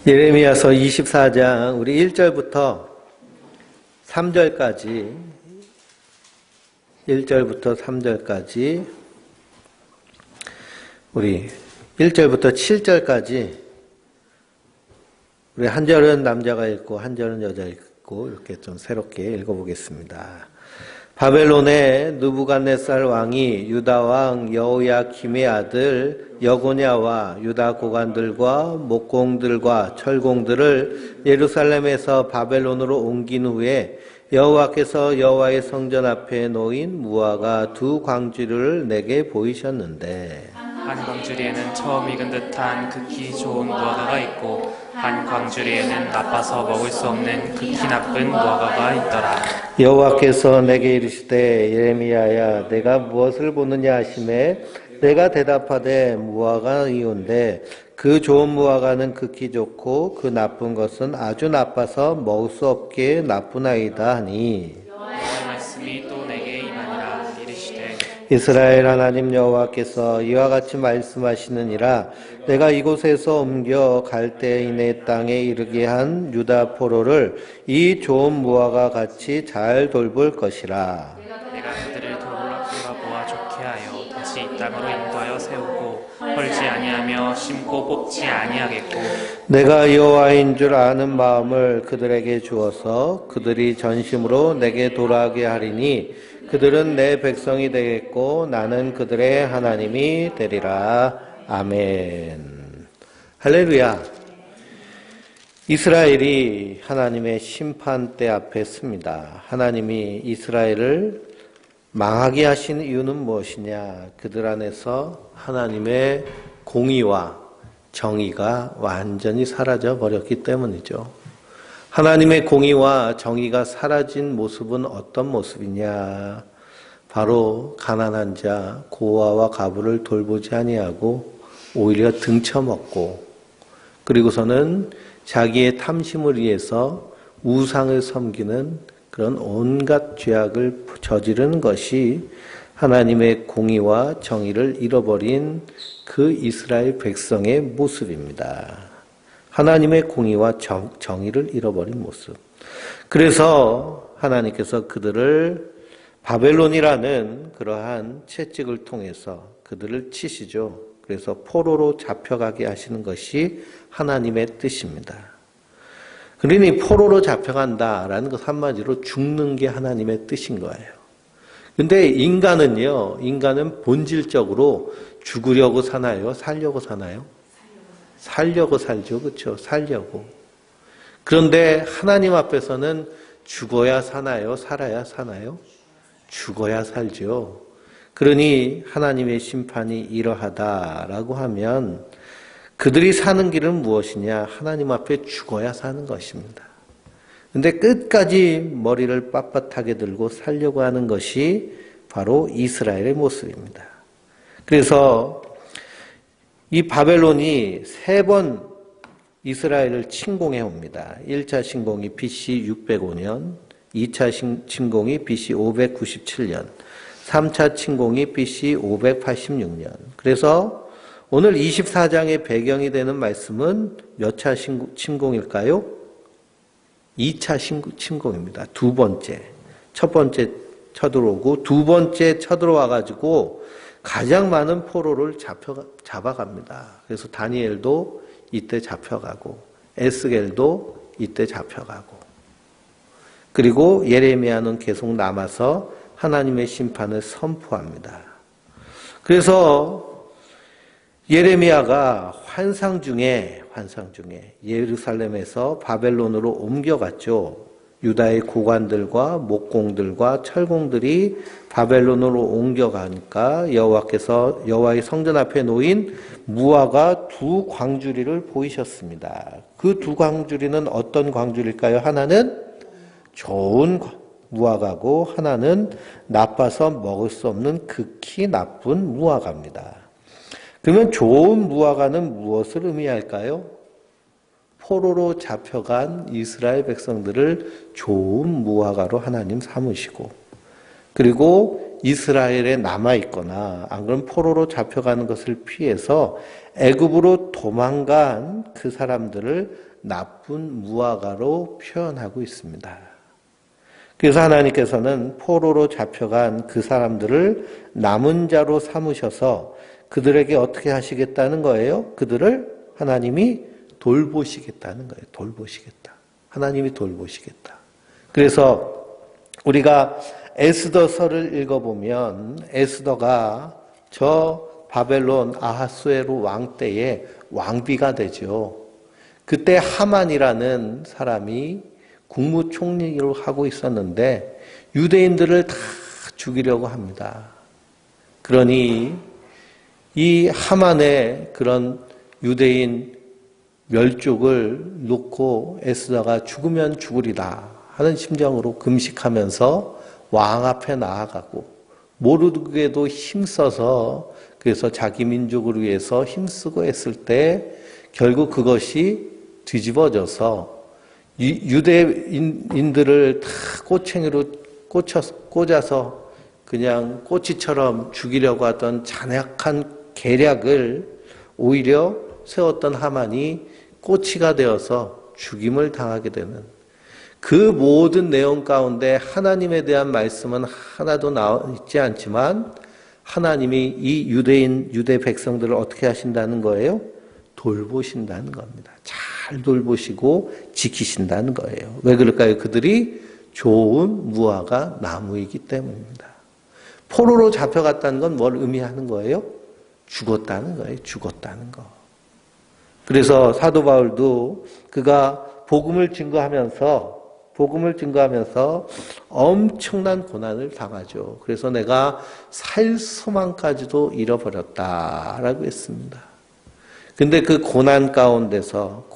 예레미야서 24장 우리 1절부터 3절까지 1절부터 3절까지 우리 1절부터 7절까지 우리 한 절은 남자가 읽고 한 절은 여자 읽고 이렇게 좀 새롭게 읽어보겠습니다. 바벨론의 느부갓네살 왕이 유다 왕 여호야김의 아들 여고냐와 유다 고관들과 목공들과 철공들을 예루살렘에서 바벨론으로 옮긴 후에 여호와께서 여호와의 성전 앞에 놓인 무화과 두 광주리를 내게 보이셨는데 한 광주리에는 처음 익은 듯한 극히 좋은 무화과가 있고 한 광주리에는 나빠서 먹을 수 없는 극히 나쁜 무화과가 있더라. 여호와께서 내게 이르시되 예레미야야 내가 무엇을 보느냐 하시매 내가 대답하되 무화과이온데 그 좋은 무화과는 극히 좋고 그 나쁜 것은 아주 나빠서 먹을 수 없게 나쁘나이다 하니 여호와의 말씀이 또 내게 임하니라. 이르시되 이스라엘 하나님 여호와께서 이와 같이 말씀하시느니라. 내가 이곳에서 옮겨 갈대인의 땅에 이르게 한 유다 포로를 이 좋은 무화과 같이 잘 돌볼 것이라. 내가 그들을 돌아보아 좋게 하여 다시 이 땅으로 인도하여 세우고 헐지 아니하며 심고 뽑지 아니하겠고 내가 여호와인 줄 아는 마음을 그들에게 주어서 그들이 전심으로 내게 돌아가게 하리니 그들은 내 백성이 되겠고 나는 그들의 하나님이 되리라. 아멘. 할렐루야. 이스라엘이 하나님의 심판대 앞에 섭니다. 하나님이 이스라엘을 망하게 하신 이유는 무엇이냐? 그들 안에서 하나님의 공의와 정의가 완전히 사라져 버렸기 때문이죠. 하나님의 공의와 정의가 사라진 모습은 어떤 모습이냐? 바로 가난한 자 고아와 가부를 돌보지 아니하고 오히려 등쳐먹고 그리고서는 자기의 탐심을 위해서 우상을 섬기는 그런 온갖 죄악을 저지르는 것이 하나님의 공의와 정의를 잃어버린 그 이스라엘 백성의 모습입니다. 하나님의 공의와 정의를 잃어버린 모습. 그래서 하나님께서 그들을 바벨론이라는 그러한 채찍을 통해서 그들을 치시죠. 그래서 포로로 잡혀가게 하시는 것이 하나님의 뜻입니다. 그러니 포로로 잡혀간다라는 것 한마디로 죽는 게 하나님의 뜻인 거예요. 근데 인간은 본질적으로 죽으려고 사나요? 살려고 사나요? 살려고 살죠. 그렇죠? 살려고. 그런데 하나님 앞에서는 죽어야 사나요? 살아야 사나요? 죽어야 살죠. 그러니 하나님의 심판이 이러하다라고 하면 그들이 사는 길은 무엇이냐? 하나님 앞에 죽어야 사는 것입니다. 근데 끝까지 머리를 빳빳하게 들고 살려고 하는 것이 바로 이스라엘의 모습입니다. 그래서 이 바벨론이 3번 이스라엘을 침공해 옵니다. 1차 침공이 BC 605년, 2차 침공이 BC 597년, 3차 침공이 BC 586년. 그래서 오늘 24장의 배경이 되는 말씀은 몇 차 침공일까요? 2차 침공입니다. 두 번째. 첫 번째 쳐들어오고 두 번째 쳐들어와가지고 가장 많은 포로를 잡아갑니다. 그래서 다니엘도 이때 잡혀가고 에스겔도 이때 잡혀가고 그리고 예레미야는 계속 남아서 하나님의 심판을 선포합니다. 그래서 예레미야가 환상 중에 예루살렘에서 바벨론으로 옮겨갔죠. 유다의 고관들과 목공들과 철공들이 바벨론으로 옮겨가니까 여호와께서 여호와의 성전 앞에 놓인 무화과 두 광주리를 보이셨습니다. 그 두 광주리는 어떤 광주리일까요? 하나는 좋은 무화과고 하나는 나빠서 먹을 수 없는 극히 나쁜 무화과입니다. 그러면 좋은 무화과는 무엇을 의미할까요? 포로로 잡혀간 이스라엘 백성들을 좋은 무화과로 하나님 삼으시고 그리고 이스라엘에 남아있거나 안 그러면 포로로 잡혀가는 것을 피해서 애굽으로 도망간 그 사람들을 나쁜 무화과로 표현하고 있습니다. 그래서 하나님께서는 포로로 잡혀간 그 사람들을 남은 자로 삼으셔서 그들에게 어떻게 하시겠다는 거예요? 그들을 하나님이 돌보시겠다는 거예요. 돌보시겠다. 하나님이 돌보시겠다. 그래서 우리가 에스더서를 읽어보면 에스더가 저 바벨론 아하수에로 왕 때에 왕비가 되죠. 그때 하만이라는 사람이 국무총리로 하고 있었는데 유대인들을 다 죽이려고 합니다. 그러니 이 하만의 그런 유대인 멸족을 놓고 에스더가 죽으면 죽으리라 하는 심정으로 금식하면서 왕 앞에 나아가고 모르게도 힘써서 그래서 자기 민족을 위해서 힘쓰고 했을 때 결국 그것이 뒤집어져서 유대인들을 다 꼬챙이로 꽂아서 그냥 꼬치처럼 죽이려고 하던 잔악한 계략을 오히려 세웠던 하만이 꼬치가 되어서 죽임을 당하게 되는 그 모든 내용 가운데 하나님에 대한 말씀은 하나도 나와 있지 않지만 하나님이 이 유대 백성들을 어떻게 하신다는 거예요? 돌보신다는 겁니다. 잘 돌보시고 지키신다는 거예요. 왜 그럴까요? 그들이 좋은 무화과 나무이기 때문입니다. 포로로 잡혀갔다는 건 뭘 의미하는 거예요? 죽었다는 거예요. 죽었다는 거. 그래서 사도 바울도 그가 복음을 증거하면서 엄청난 고난을 당하죠. 그래서 내가 살 소망까지도 잃어버렸다라고 했습니다. 근데 그 고난 가운데서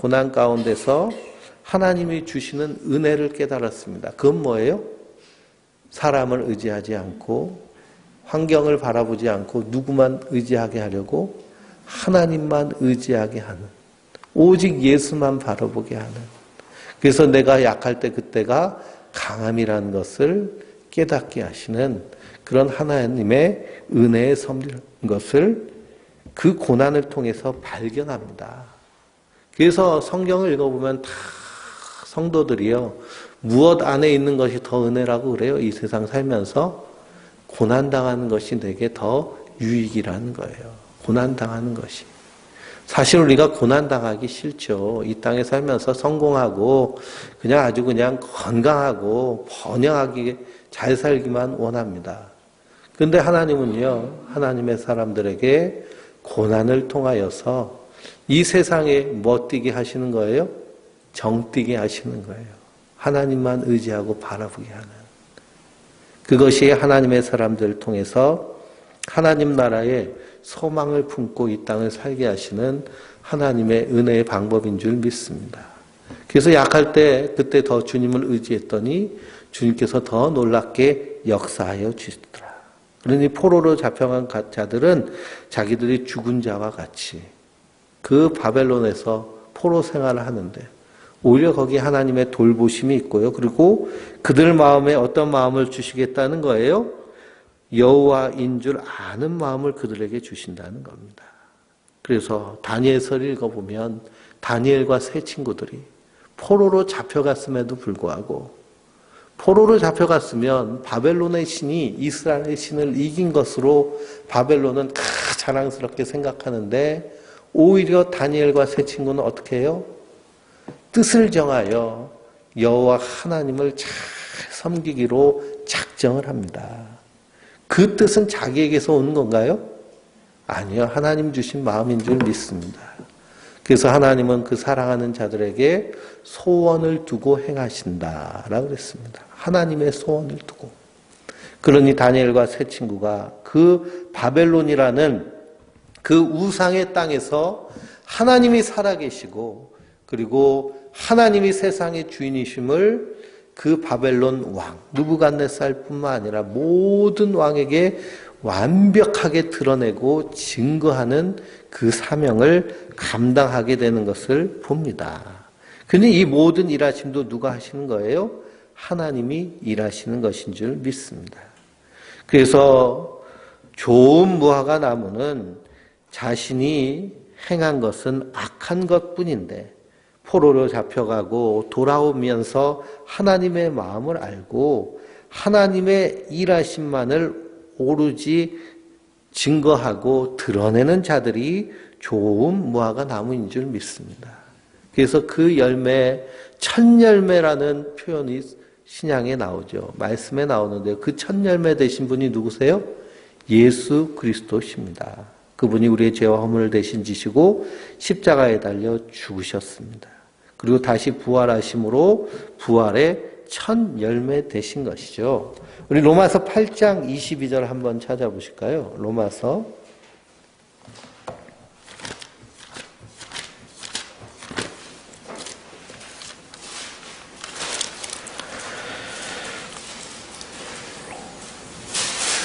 하나님이 주시는 은혜를 깨달았습니다. 그건 뭐예요? 사람을 의지하지 않고 환경을 바라보지 않고 누구만 의지하게 하려고 하나님만 의지하게 하는 오직 예수만 바라보게 하는 그래서 내가 약할 때 그때가 강함이라는 것을 깨닫게 하시는 그런 하나님의 은혜의 섭리라는 것을 그 고난을 통해서 발견합니다. 그래서 성경을 읽어보면 다 성도들이요. 무엇 안에 있는 것이 더 은혜라고 그래요? 이 세상 살면서 고난당하는 것이 내게 더 유익이라는 거예요. 고난당하는 것이. 사실 우리가 고난당하기 싫죠. 이 땅에 살면서 성공하고 아주 건강하고 번영하게 잘 살기만 원합니다. 그런데 하나님은요. 하나님의 사람들에게 고난을 통하여서 이 세상에 멋뛰게 하시는 거예요? 정뛰게 하시는 거예요. 하나님만 의지하고 바라보게 하는. 그것이 하나님의 사람들을 통해서 하나님 나라의 소망을 품고 이 땅을 살게 하시는 하나님의 은혜의 방법인 줄 믿습니다. 그래서 약할 때 그때 더 주님을 의지했더니 주님께서 더 놀랍게 역사하여 주시더라. 그러니 포로로 잡혀간 자들은 자기들이 죽은 자와 같이 그 바벨론에서 포로 생활을 하는데 오히려 거기에 하나님의 돌보심이 있고요. 그리고 그들 마음에 어떤 마음을 주시겠다는 거예요? 여호와인 줄 아는 마음을 그들에게 주신다는 겁니다. 그래서 다니엘서를 읽어보면 다니엘과 세 친구들이 포로로 잡혀갔음에도 불구하고 포로로 잡혀갔으면 바벨론의 신이 이스라엘의 신을 이긴 것으로 바벨론은 자랑스럽게 생각하는데 오히려 다니엘과 세 친구는 어떻게 해요? 뜻을 정하여 여호와 하나님을 잘 섬기기로 작정을 합니다. 그 뜻은 자기에게서 오는 건가요? 아니요. 하나님 주신 마음인 줄 믿습니다. 그래서 하나님은 그 사랑하는 자들에게 소원을 두고 행하신다라고 그랬습니다. 하나님의 소원을 두고. 그러니 다니엘과 세 친구가 그 바벨론이라는 그 우상의 땅에서 하나님이 살아계시고 그리고 하나님이 세상의 주인이심을 그 바벨론 왕 느부갓네살뿐만 아니라 모든 왕에게 완벽하게 드러내고 증거하는 그 사명을 감당하게 되는 것을 봅니다. 근데 이 모든 일하심도 누가 하시는 거예요? 하나님이 일하시는 것인 줄 믿습니다. 그래서 좋은 무화과 나무는 자신이 행한 것은 악한 것뿐인데 포로로 잡혀가고 돌아오면서 하나님의 마음을 알고 하나님의 일하심만을 오로지 증거하고 드러내는 자들이 좋은 무화과 나무인 줄 믿습니다. 그래서 그 열매, 첫 열매라는 표현이 신약에 나오죠. 말씀에 나오는데요. 그 첫 열매 되신 분이 누구세요? 예수 그리스도십니다. 그분이 우리의 죄와 허물을 대신 지시고 십자가에 달려 죽으셨습니다. 그리고 다시 부활하심으로 부활의 첫 열매 되신 것이죠. 우리 로마서 8장 22절 한번 찾아보실까요? 로마서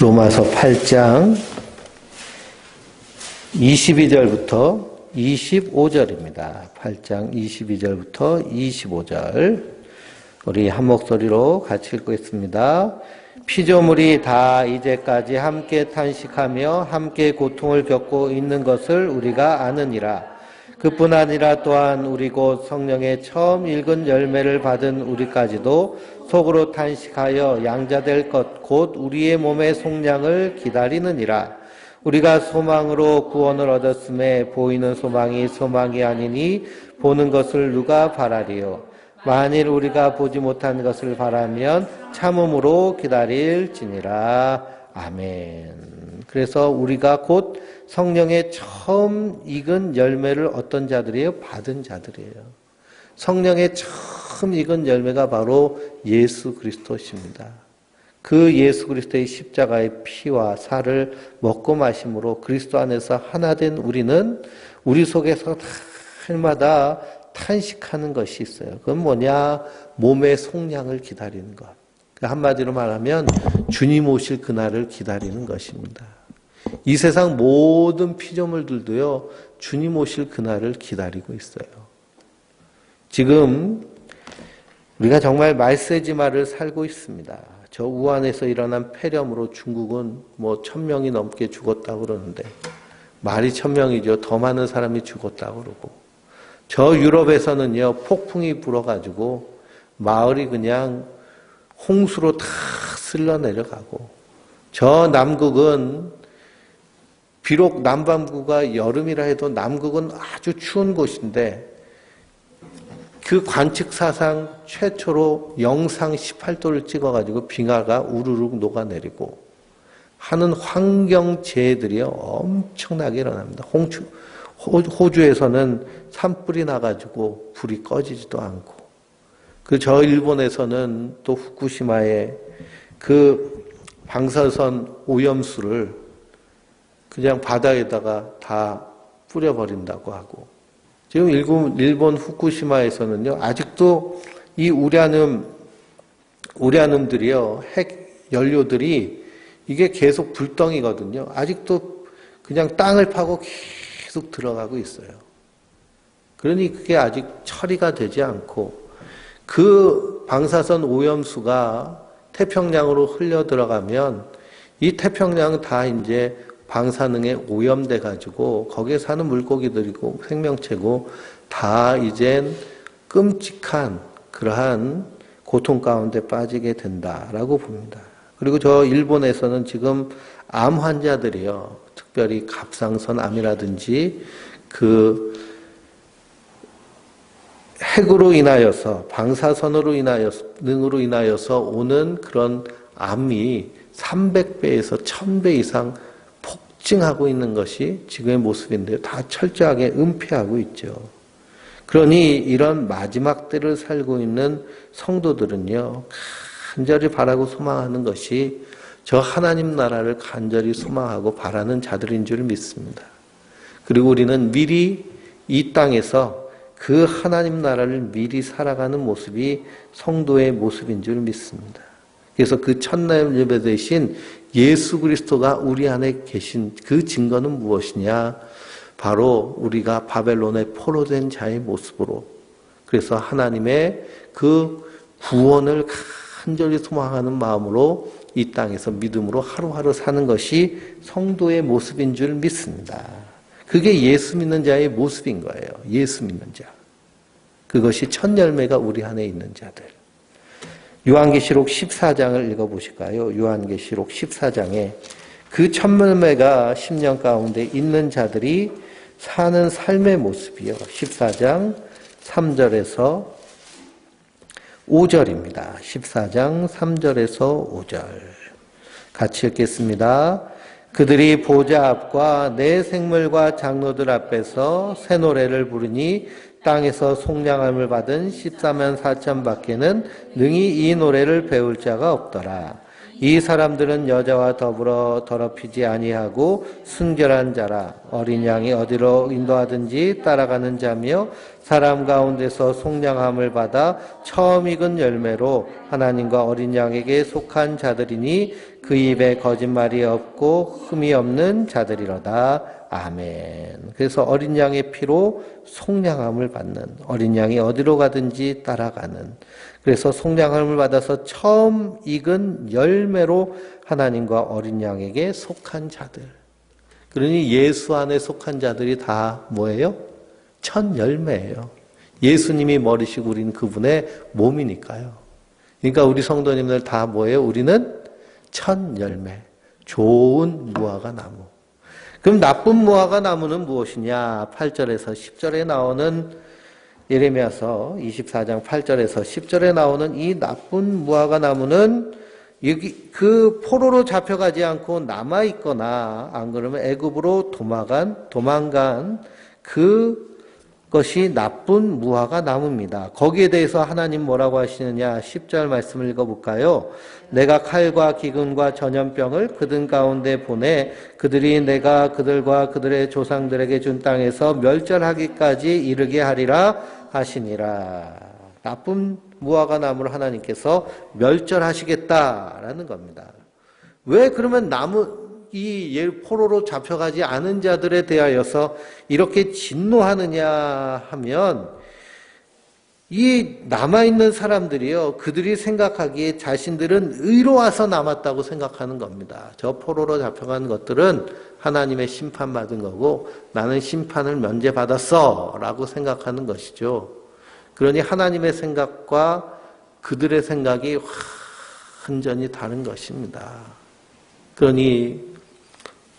8장 22절부터 25절입니다. 8장 22절부터 25절. 우리 한 목소리로 같이 읽겠습니다. 피조물이 다 이제까지 함께 탄식하며 함께 고통을 겪고 있는 것을 우리가 아느니라. 그뿐 아니라 또한 우리 곧 성령의 처음 읽은 열매를 받은 우리까지도 속으로 탄식하여 양자될 것 곧 우리의 몸의 속량을 기다리느니라. 우리가 소망으로 구원을 얻었음에 보이는 소망이 소망이 아니니 보는 것을 누가 바라리요. 만일 우리가 보지 못한 것을 바라면 참음으로 기다릴지니라. 아멘. 그래서 우리가 곧 성령의 처음 익은 열매를 어떤 자들이에요? 받은 자들이에요. 성령의 처음 익은 열매가 바로 예수 그리스도십니다. 그 예수 그리스도의 십자가의 피와 살을 먹고 마심으로 그리스도 안에서 하나 된 우리는 우리 속에서 날마다 탄식하는 것이 있어요. 그건 뭐냐? 몸의 속량을 기다리는 것. 한마디로 말하면 주님 오실 그날을 기다리는 것입니다. 이 세상 모든 피조물들도요, 주님 오실 그날을 기다리고 있어요. 지금 우리가 정말 말세지마를 살고 있습니다. 저 우한에서 일어난 폐렴으로 중국은 1000명이 넘게 죽었다고 그러는데 말이 1000명이죠. 더 많은 사람이 죽었다고 그러고 저 유럽에서는요, 폭풍이 불어가지고 마을이 그냥 홍수로 다 쓸려 내려가고 저 남극은 비록 남반구가 여름이라 해도 남극은 아주 추운 곳인데 그 관측사상 최초로 영상 18도를 찍어가지고 빙하가 우르르 녹아내리고 하는 환경재해들이요 엄청나게 일어납니다. 호주에서는 산불이 나가지고 불이 꺼지지도 않고 저 일본에서는 또 후쿠시마에 그 방사선 오염수를 그냥 바다에다가 다 뿌려버린다고 하고 지금 일본 후쿠시마에서는요 아직도 이 우라늄들이요 핵 연료들이 이게 계속 불덩이거든요. 아직도 그냥 땅을 파고 계속 들어가고 있어요. 그러니 그게 아직 처리가 되지 않고 그 방사선 오염수가 태평양으로 흘려 들어가면 이 태평양 다 이제 방사능에 오염돼 가지고 거기에 사는 물고기들이고 생명체고 다 이젠 끔찍한 그러한 고통 가운데 빠지게 된다라고 봅니다. 그리고 저 일본에서는 지금 암 환자들이요, 특별히 갑상선 암이라든지 그 핵으로 인하여서 방사선으로 능으로 인하여서 오는 그런 암이 300배에서 1000배 이상 폭증하고 있는 것이 지금의 모습인데요. 다 철저하게 은폐하고 있죠. 그러니 이런 마지막 때를 살고 있는 성도들은요, 간절히 바라고 소망하는 것이 저 하나님 나라를 간절히 소망하고 바라는 자들인 줄 믿습니다. 그리고 우리는 미리 이 땅에서 그 하나님 나라를 미리 살아가는 모습이 성도의 모습인 줄 믿습니다. 그래서 그 첫날 예배 대신 예수 그리스도가 우리 안에 계신 그 증거는 무엇이냐? 바로 우리가 바벨론에 포로된 자의 모습으로, 그래서 하나님의 그 구원을 간절히 소망하는 마음으로 이 땅에서 믿음으로 하루하루 사는 것이 성도의 모습인 줄 믿습니다. 그게 예수 믿는 자의 모습인 거예요. 예수 믿는 자. 그것이 첫 열매가 우리 안에 있는 자들. 요한계시록 14장을 읽어보실까요? 요한계시록 14장에 그 첫 열매가 10년 가운데 있는 자들이 사는 삶의 모습이요. 14장 3절에서 5절입니다. 14장 3절에서 5절. 같이 읽겠습니다. 그들이 보좌 앞과 내 생물과 장로들 앞에서 새 노래를 부르니 땅에서 속량함을 받은 14만 4천 밖에는 능히 이 노래를 배울 자가 없더라. 이 사람들은 여자와 더불어 더럽히지 아니하고 순결한 자라. 어린 양이 어디로 인도하든지 따라가는 자며 사람 가운데서 속량함을 받아 처음 익은 열매로 하나님과 어린 양에게 속한 자들이니 그 입에 거짓말이 없고 흠이 없는 자들이로다. 아멘. 그래서 어린 양의 피로 속량함을 받는, 어린 양이 어디로 가든지 따라가는, 그래서 속량함을 받아서 처음 익은 열매로 하나님과 어린 양에게 속한 자들. 그러니 예수 안에 속한 자들이 다 뭐예요? 첫 열매예요. 예수님이 머리시고 우리는 그분의 몸이니까요. 그러니까 우리 성도님들 다 뭐예요? 우리는 첫 열매, 좋은 무화과 나무. 그럼 나쁜 무화과 나무는 무엇이냐? 8절에서 10절에 나오는 예레미야서 24장 8절에서 10절에 나오는 이 나쁜 무화과 나무는 여기 그 포로로 잡혀가지 않고 남아 있거나 안 그러면 애굽으로 도망간 그것이 나쁜 무화과 나무입니다. 거기에 대해서 하나님 뭐라고 하시느냐? 10절 말씀을 읽어볼까요? 내가 칼과 기근과 전염병을 그들 가운데 보내 그들이 내가 그들과 그들의 조상들에게 준 땅에서 멸절하기까지 이르게 하리라 하시니라. 나쁜 무화과 나무를 하나님께서 멸절하시겠다라는 겁니다. 왜 그러면 이 포로로 잡혀가지 않은 자들에 대하여서 이렇게 진노하느냐 하면 이 남아있는 사람들이요, 그들이 생각하기에 자신들은 의로와서 남았다고 생각하는 겁니다. 저 포로로 잡혀간 것들은 하나님의 심판받은 거고 나는 심판을 면제받았어 라고 생각하는 것이죠. 그러니 하나님의 생각과 그들의 생각이 완전히 다른 것입니다. 그러니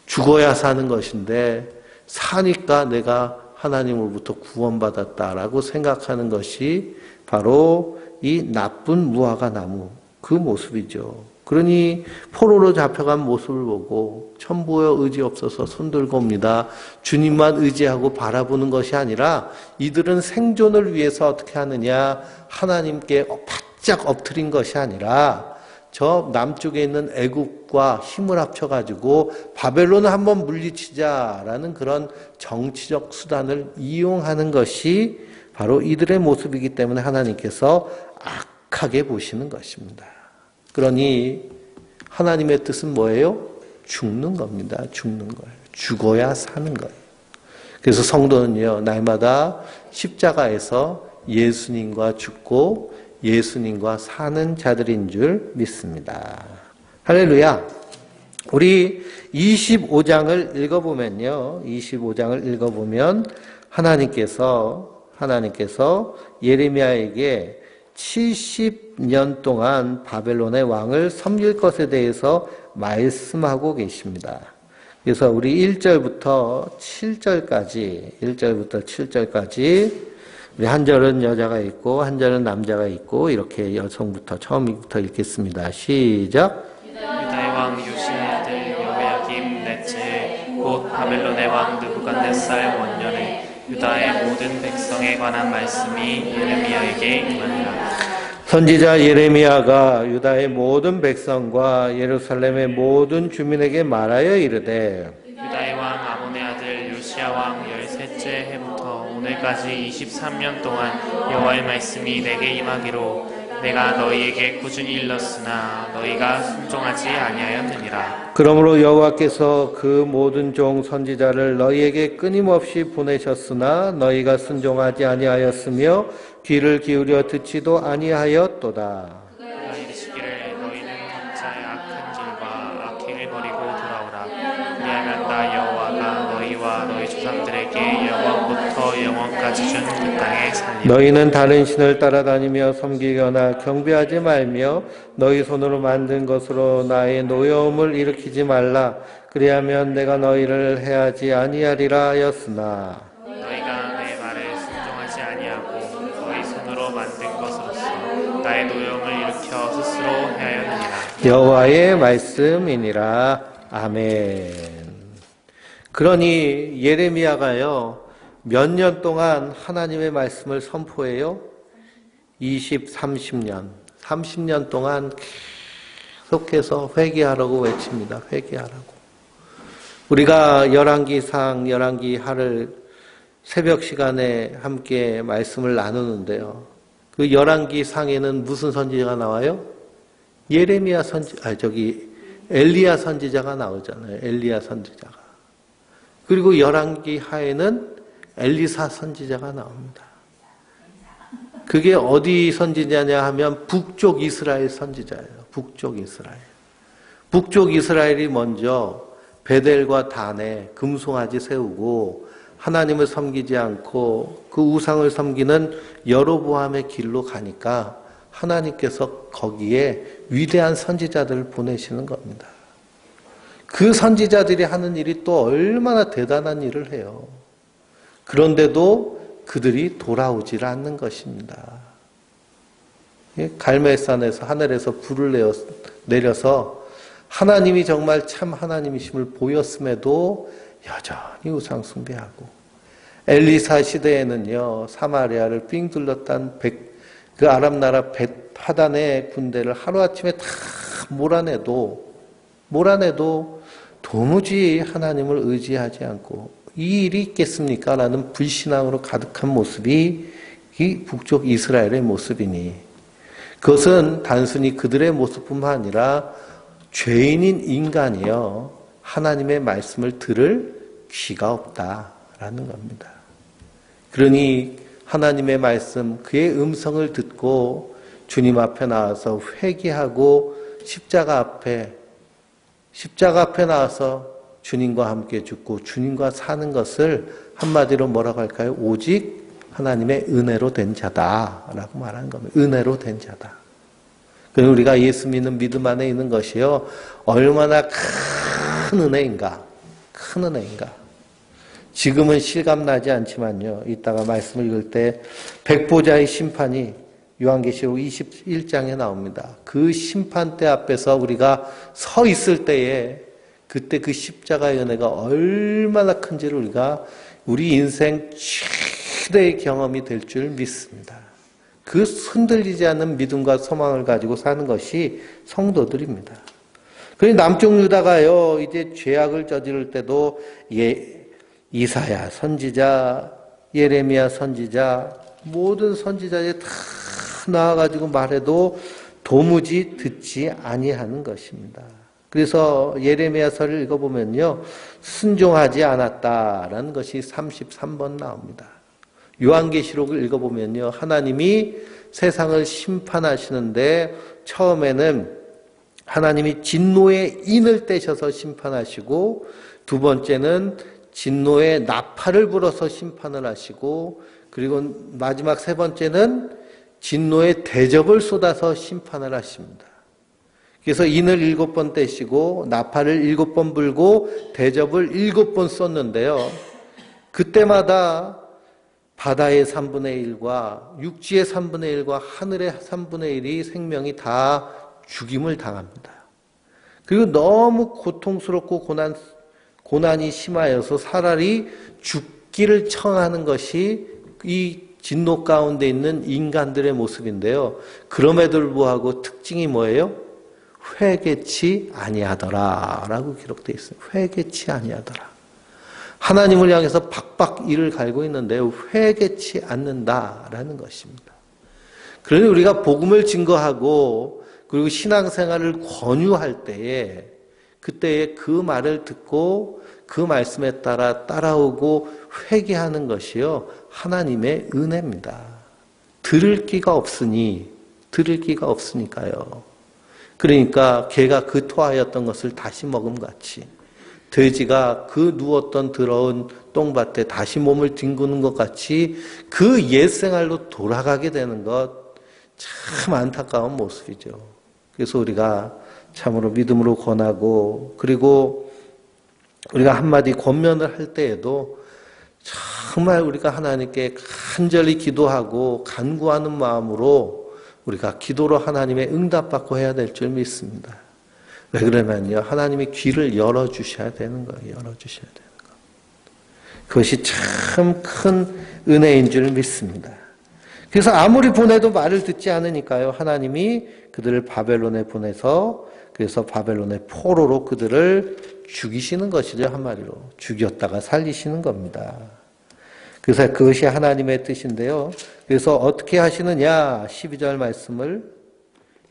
죽어야 사는 것인데 사니까 내가 하나님으로부터 구원받았다라고 생각하는 것이 바로 이 나쁜 무화과 나무 그 모습이죠. 그러니 포로로 잡혀간 모습을 보고 천부여 의지 없어서 손들고 옵니다. 주님만 의지하고 바라보는 것이 아니라 이들은 생존을 위해서 어떻게 하느냐, 하나님께 바짝 엎드린 것이 아니라 저 남쪽에 있는 애국과 힘을 합쳐가지고 바벨론을 한번 물리치자라는 그런 정치적 수단을 이용하는 것이 바로 이들의 모습이기 때문에 하나님께서 악하게 보시는 것입니다. 그러니 하나님의 뜻은 뭐예요? 죽는 겁니다. 죽는 거예요. 죽어야 사는 거예요. 그래서 성도는요, 날마다 십자가에서 예수님과 죽고 예수님과 사는 자들인 줄 믿습니다. 할렐루야. 우리 25장을 읽어보면요. 25장을 읽어보면 하나님께서 예레미야에게 70년 동안 바벨론의 왕을 섬길 것에 대해서 말씀하고 계십니다. 그래서 우리 1절부터 7절까지 우리 한 절은 여자가 있고 한 절은 남자가 있고 이렇게 여성부터 처음부터 읽겠습니다. 시작. 유다의 왕 요시의 아들 여호야김 넷째 곧 바벨론의 왕 느부갓네살 원년에 유다의 모든 백성에 관한 말씀이 예레미야에게 임하니라. 선지자 예레미야가 유다의 모든 백성과 예루살렘의 모든 주민에게 말하여 이르되 유다의 왕 아몬의 아들 요시야 왕 13째 해부터 오늘까지 23년 동안 여호와의 말씀이 내게 임하기로 내가 너희에게 꾸준히 일렀으나 너희가 순종하지 아니하였느니라. 그러므로 여호와께서 그 모든 종 선지자를 너희에게 끊임없이 보내셨으나 너희가 순종하지 아니하였으며 귀를 기울여 듣지도 아니하였도다. 그가 이르시기를 너희는 각자의 악한 길과 악행을 버리고 돌아오라. 그리하면 나 여호와가 너희와 너희 조상들에게 영원부터 영원까지 준 그 땅에 살 아니하고 너희는 다른 신을 따라다니며 섬기거나 경배하지 말며 너희 손으로 만든 것으로 나의 노여움을 일으키지 말라. 그리하면 내가 너희를 해하지 아니하리라 하였으나 너희가 내 말을 순종하지 아니하고 너희 손으로 만든 것으로서 나의 노여움을 일으켜 스스로 해하였느니라. 여호와의 말씀이니라. 아멘. 그러니 예레미야가요 몇 년 동안 하나님의 말씀을 선포해요? 30년. 30년 동안 계속해서 회개하라고 외칩니다. 회개하라고. 우리가 열왕기상, 열왕기하를 새벽 시간에 함께 말씀을 나누는데요. 그 열왕기상에는 무슨 선지자가 나와요? 예레미야 엘리야 선지자가 나오잖아요. 엘리야 선지자가. 그리고 열왕기하에는 엘리사 선지자가 나옵니다. 그게 어디 선지자냐 하면 북쪽 이스라엘 선지자예요. 북쪽 이스라엘. 북쪽 이스라엘이 먼저 베델과 단에 금송아지 세우고 하나님을 섬기지 않고 그 우상을 섬기는 여로보암의 길로 가니까 하나님께서 거기에 위대한 선지자들을 보내시는 겁니다. 그 선지자들이 하는 일이 또 얼마나 대단한 일을 해요. 그런데도 그들이 돌아오질 않는 것입니다. 갈멜산에서 하늘에서 불을 내려서 하나님이 정말 참 하나님이심을 보였음에도 여전히 우상 숭배하고 엘리사 시대에는요 사마리아를 삥 둘렀던 그 아람 나라 벳하단의 군대를 하루아침에 다 몰아내도 도무지 하나님을 의지하지 않고 이 일이 있겠습니까? 라는 불신앙으로 가득한 모습이 이 북쪽 이스라엘의 모습이니 그것은 단순히 그들의 모습뿐만 아니라 죄인인 인간이요 하나님의 말씀을 들을 귀가 없다라는 겁니다. 그러니 하나님의 말씀 그의 음성을 듣고 주님 앞에 나와서 회개하고 십자가 앞에 나와서 주님과 함께 죽고 주님과 사는 것을 한마디로 뭐라고 할까요? 오직 하나님의 은혜로 된 자다라고 말하는 겁니다. 은혜로 된 자다. 그럼 우리가 예수 믿는 믿음 안에 있는 것이요 얼마나 큰 은혜인가. 큰 은혜인가. 지금은 실감나지 않지만요. 이따가 말씀을 읽을 때 백보자의 심판이 요한계시록 21장에 나옵니다. 그 심판대 앞에서 우리가 서 있을 때에 그때 그 십자가의 은혜가 얼마나 큰지를 우리 인생 최대의 경험이 될 줄 믿습니다. 그 흔들리지 않는 믿음과 소망을 가지고 사는 것이 성도들입니다. 그리고 남쪽 유다가요, 이제 죄악을 저지를 때도 이사야 선지자, 예레미야 선지자, 모든 선지자들이 다 나와가지고 말해도 도무지 듣지 아니하는 것입니다. 그래서 예레미야서를 읽어보면요. 순종하지 않았다라는 것이 33번 나옵니다. 요한계시록을 읽어보면요. 하나님이 세상을 심판하시는데 처음에는 하나님이 진노의 인을 떼셔서 심판하시고 두 번째는 진노의 나팔을 불어서 심판을 하시고 그리고 마지막 세 번째는 진노의 대접을 쏟아서 심판을 하십니다. 그래서 인을 7번 떼시고 나팔을 7번 불고 대접을 7번 쏟는데요. 그때마다 바다의 3분의 1과 육지의 3분의 1과 하늘의 3분의 1이 생명이 다 죽임을 당합니다. 그리고 너무 고통스럽고 고난이 심하여서 차라리 죽기를 청하는 것이 이 진노 가운데 있는 인간들의 모습인데요. 그럼에도 불구하고 특징이 뭐예요? 회개치 아니하더라 라고 기록되어 있습니다. 회개치 아니하더라. 하나님을 향해서 박박 이를 갈고 있는데요. 회개치 않는다라는 것입니다. 그러니 우리가 복음을 증거하고 그리고 신앙생활을 권유할 때에 그때에 그 말을 듣고 그 말씀에 따라오고 회개하는 것이요. 하나님의 은혜입니다. 들을 기가 없으니까요. 그러니까 개가 그 토하였던 것을 다시 먹음같이 돼지가 그 누웠던 더러운 똥밭에 다시 몸을 뒹구는 것 같이 그 옛 생활로 돌아가게 되는 것 참 안타까운 모습이죠. 그래서 우리가 참으로 믿음으로 권하고 그리고 우리가 한마디 권면을 할 때에도 정말 우리가 하나님께 간절히 기도하고 간구하는 마음으로 우리가 기도로 하나님의 응답받고 해야 될 줄 믿습니다. 왜 그러냐면요. 하나님이 귀를 열어주셔야 되는 거예요. 열어주셔야 되는 거. 그것이 참 큰 은혜인 줄 믿습니다. 그래서 아무리 보내도 말을 듣지 않으니까요. 하나님이 그들을 바벨론에 보내서 그래서 바벨론의 포로로 그들을 죽이시는 것이죠. 한마디로. 죽였다가 살리시는 겁니다. 그래서 그것이 하나님의 뜻인데요. 그래서 어떻게 하시느냐? 12절 말씀을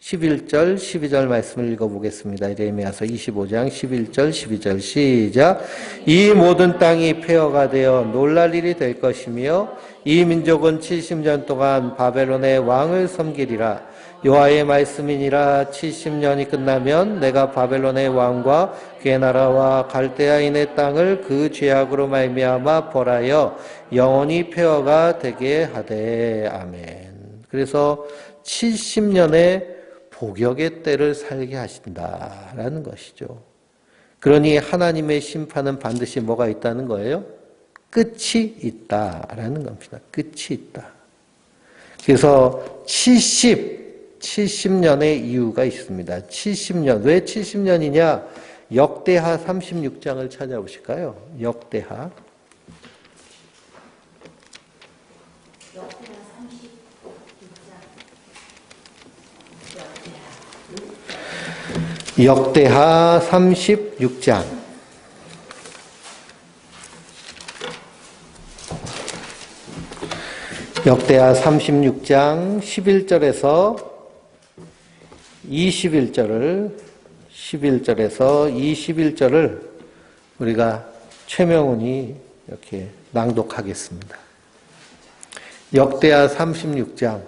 11절, 12절 말씀을 읽어보겠습니다. 예레미야서 25장 11절, 12절 시작. 이 모든 땅이 폐허가 되어 놀랄 일이 될 것이며 이 민족은 70년 동안 바벨론의 왕을 섬기리라. 여호와의 말씀이니라. 70년이 끝나면 내가 바벨론의 왕과 그의 나라와 갈대아인의 땅을 그 죄악으로 말미암아 벌하여 영원히 폐허가 되게 하되. 아멘. 그래서 70년의 복역의 때를 살게 하신다라는 것이죠. 그러니 하나님의 심판은 반드시 뭐가 있다는 거예요? 끝이 있다라는 겁니다. 끝이 있다. 그래서 70년의 이유가 있습니다. 70년. 왜 70년이냐? 역대하 36장을 찾아보실까요? 역대하. 역대하 36장. 역대하 36장 11절에서 21절을 우리가 최명훈이 이렇게 낭독하겠습니다. 역대하 36장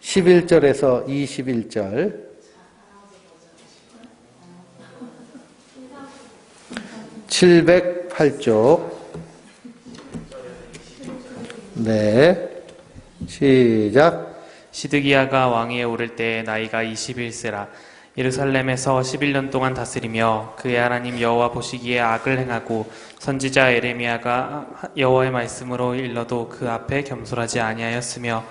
11절에서 21절 708쪽. 네. 시작. 시드기야가 왕위에 오를 때 나이가 21세라. 예루살렘에서 11년 동안 다스리며 그의 하나님 여호와 보시기에 악을 행하고 선지자 예레미야가 여호와의 말씀으로 일러도 그 앞에 겸손하지 아니하였으며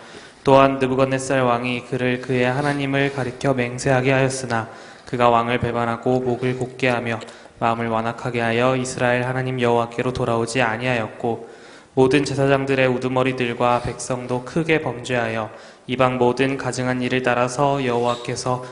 또한 느부갓네살 왕이 그를 그의 하나님을 가리켜 맹세하게 하였으나 그가 왕을 배반하고 목을 곧게 하며 마음을 완악하게 하여 이스라엘 하나님 여호와께로 돌아오지 아니하였고 모든 제사장들의 우두머리들과 백성도 크게 범죄하여 이방 모든 가증한 일을 따라서 여호와께서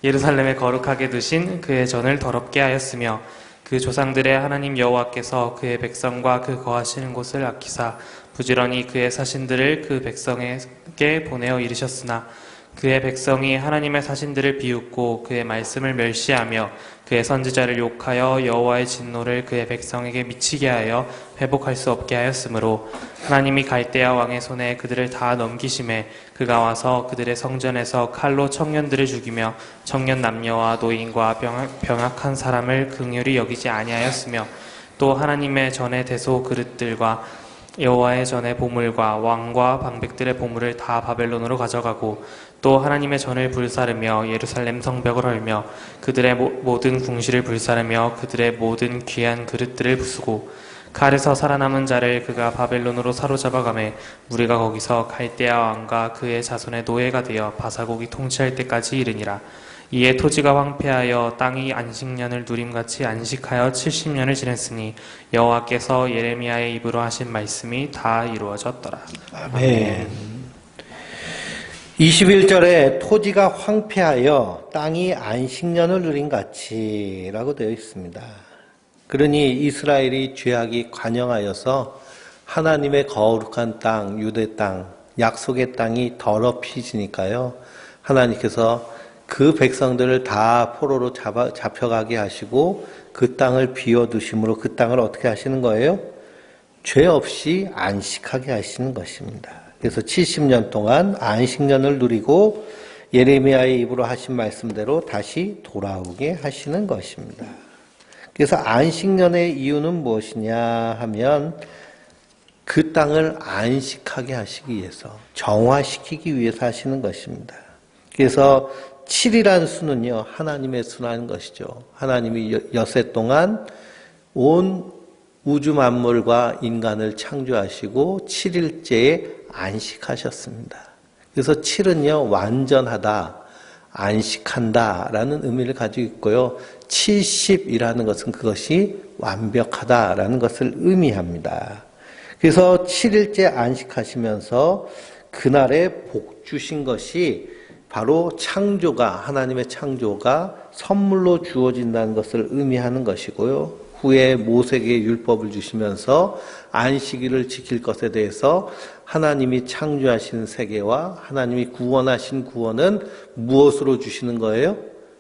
예루살렘에 거룩하게 두신 그의 전을 더럽게 하였으며 그 조상들의 하나님 여호와께서 그의 백성과 그 거하시는 곳을 아끼사 부지런히 그의 사신들을 그 백성에게 보내어 이르셨으나 그의 백성이 하나님의 사신들을 비웃고 그의 말씀을 멸시하며 그의 선지자를 욕하여 여호와의 진노를 그의 백성에게 미치게 하여 회복할 수 없게 하였으므로 하나님이 갈대아 왕의 손에 그들을 다 넘기심에 그가 와서 그들의 성전에서 칼로 청년들을 죽이며 청년 남녀와 노인과 병약한 사람을 긍휼히 여기지 아니하였으며 또 하나님의 전의 대소 그릇들과 여호와의 전의 보물과 왕과 방백들의 보물을 다 바벨론으로 가져가고 또 하나님의 전을 불사르며 예루살렘 성벽을 헐며 그들의 모든 궁시를 불사르며 그들의 모든 귀한 그릇들을 부수고 칼에서 살아남은 자를 그가 바벨론으로 사로잡아가매 우리가 거기서 갈대아 왕과 그의 자손의 노예가 되어 바사곡이 통치할 때까지 이르니라. 이에 토지가 황폐하여 땅이 안식년을 누림같이 안식하여 70년을 지냈으니 여호와께서 예레미야의 입으로 하신 말씀이 다 이루어졌더라. 아멘. 21절에 토지가 황폐하여 땅이 안식년을 누림같이 라고 되어 있습니다. 그러니 이스라엘이 죄악이 관영하여서 하나님의 거룩한 땅, 유대 땅, 약속의 땅이 더럽혀지니까요. 하나님께서 그 백성들을 다 포로로 잡혀가게 하시고 그 땅을 비워두심으로 그 땅을 어떻게 하시는 거예요? 죄 없이 안식하게 하시는 것입니다. 그래서 70년 동안 안식년을 누리고 예레미야의 입으로 하신 말씀대로 다시 돌아오게 하시는 것입니다. 그래서 안식년의 이유는 무엇이냐 하면 그 땅을 안식하게 하시기 위해서, 정화시키기 위해서 하시는 것입니다. 그래서 7이라는 수는요, 하나님의 수라는 것이죠. 하나님이 엿새 동안 온 우주 만물과 인간을 창조하시고 7일째에 안식하셨습니다. 그래서 7은요, 완전하다, 안식한다라는 의미를 가지고 있고요. 70이라는 것은 그것이 완벽하다라는 것을 의미합니다. 그래서 7일째 안식하시면서 그날에 복 주신 것이 바로 창조가, 하나님의 창조가 선물로 주어진다는 것을 의미하는 것이고요. 후에 모세에게 율법을 주시면서 안식일을 지킬 것에 대해서 하나님이 창조하신 세계와 하나님이 구원하신 구원은 무엇으로 주시는 거예요?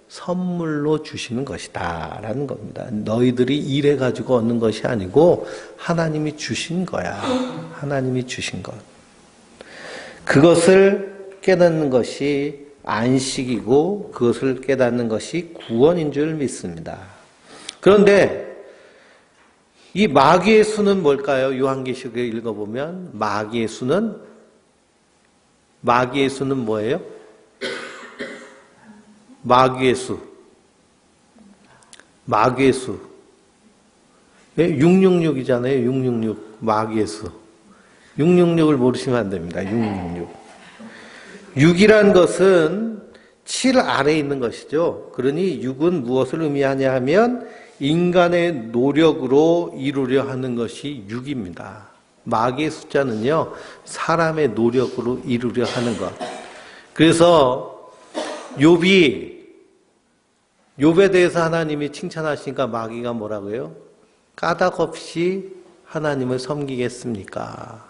선물로 주시는 것이다 라는 겁니다. 너희들이 일해가지고 얻는 것이 아니고 하나님이 주신 거야. 하나님이 주신 것. 그것을 깨닫는 것이 안식이고 그것을 깨닫는 것이 구원인 줄 믿습니다. 그런데 이 마귀의 수는 뭘까요? 요한계시록에 읽어보면 마귀의 수는 뭐예요? 마귀의 수. 666이잖아요. 666. 마귀의 수. 666을 모르시면 안 됩니다. 666. 6이란 것은 7 아래에 있는 것이죠. 그러니 6은 무엇을 의미하냐 하면 인간의 노력으로 이루려 하는 것이 6입니다. 마귀의 숫자는요, 사람의 노력으로 이루려 하는 것. 그래서 욥에 대해서 하나님이 칭찬하시니까 마귀가 뭐라고요? 까닭없이 하나님을 섬기겠습니까?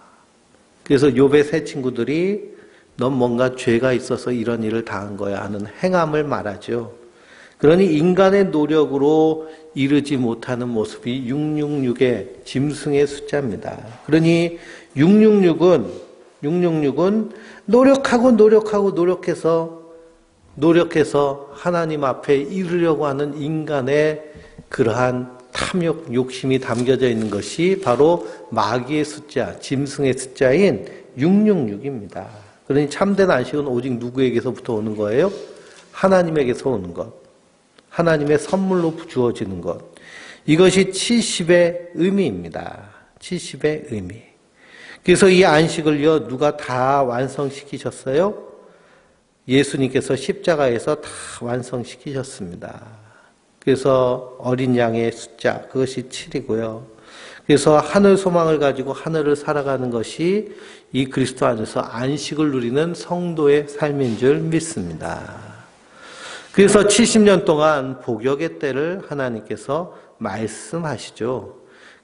그래서 욥의 세 친구들이 넌 뭔가 죄가 있어서 이런 일을 당한 거야 하는 행함을 말하죠. 그러니 인간의 노력으로 이르지 못하는 모습이 666의 짐승의 숫자입니다. 그러니 666은 노력해서 하나님 앞에 이르려고 하는 인간의 그러한 탐욕, 욕심이 담겨져 있는 것이 바로 마귀의 숫자, 짐승의 숫자인 666입니다. 그러니 참된 안식은 오직 누구에게서부터 오는 거예요? 하나님에게서 오는 것. 하나님의 선물로 주어지는 것. 이것이 70의 의미입니다. 70의 의미. 그래서 이 안식을요, 누가 다 완성시키셨어요? 예수님께서 십자가에서 다 완성시키셨습니다. 그래서 어린 양의 숫자, 그것이 7이고요. 그래서 하늘 소망을 가지고 하늘을 살아가는 것이 이 그리스도 안에서 안식을 누리는 성도의 삶인 줄 믿습니다. 그래서 70년 동안 복역의 때를 하나님께서 말씀하시죠.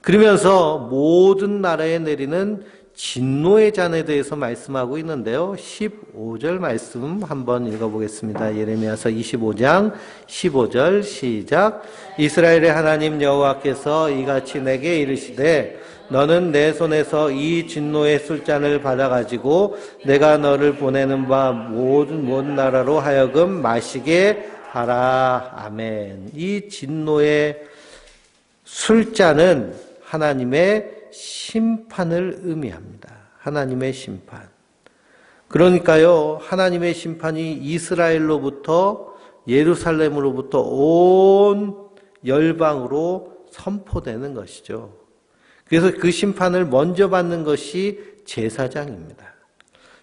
그러면서 모든 나라에 내리는 진노의 잔에 대해서 말씀하고 있는데요. 15절 말씀 한번 읽어보겠습니다. 예레미야서 25장 15절 시작. 이스라엘의 하나님 여호와께서 이같이 내게 이르시되 너는 내 손에서 이 진노의 술잔을 받아가지고 내가 너를 보내는 바 모든 나라로 하여금 마시게 하라. 아멘. 이 진노의 술잔은 하나님의 심판을 의미합니다. 하나님의 심판. 그러니까요, 하나님의 심판이 이스라엘로부터 예루살렘으로부터 온 열방으로 선포되는 것이죠. 그래서 그 심판을 먼저 받는 것이 제사장입니다.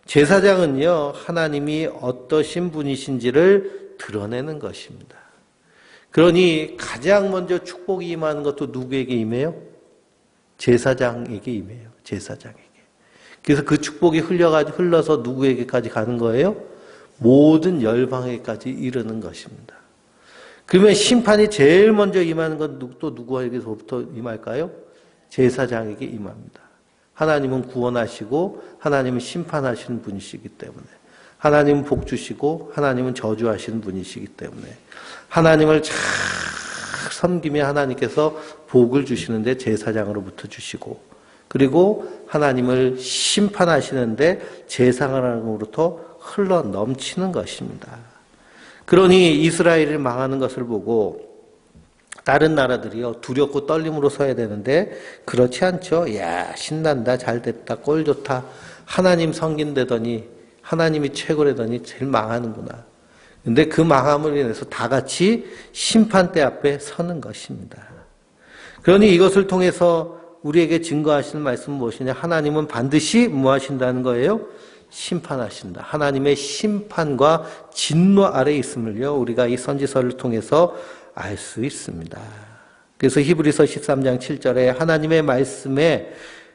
제사장은요, 하나님이 어떠신 분이신지를 드러내는 것입니다. 그러니 가장 먼저 축복이 임하는 것도 누구에게 임해요? 제사장에게 임해요. 제사장에게. 그래서 그 축복이 흘러서 누구에게까지 가는 거예요? 모든 열방에까지 이르는 것입니다. 그러면 심판이 제일 먼저 임하는 건 또 누구에게서부터 임할까요? 제사장에게 임합니다. 하나님은 구원하시고 하나님은 심판하시는 분이시기 때문에, 하나님은 복 주시고 하나님은 저주하시는 분이시기 때문에 하나님을 잘 섬기며 하나님께서 복을 주시는데 제사장으로부터 주시고, 그리고 하나님을 심판하시는데 제사장으로부터 흘러 넘치는 것입니다. 그러니 이스라엘이 망하는 것을 보고 다른 나라들이요, 두렵고 떨림으로 서야 되는데 그렇지 않죠. 야, 신난다, 잘됐다, 꼴 좋다, 하나님 섬긴다더니 하나님이 최고라더니 제일 망하는구나. 근데 그 망함으로 인해서 다 같이 심판대 앞에 서는 것입니다. 그러니 이것을 통해서 우리에게 증거하시는 말씀은 무엇이냐? 하나님은 반드시 뭐 하신다는 거예요? 심판하신다. 하나님의 심판과 진노 아래에 있음을요, 우리가 이 선지서를 통해서 알 수 있습니다. 그래서 히브리서 13장 7절에 하나님의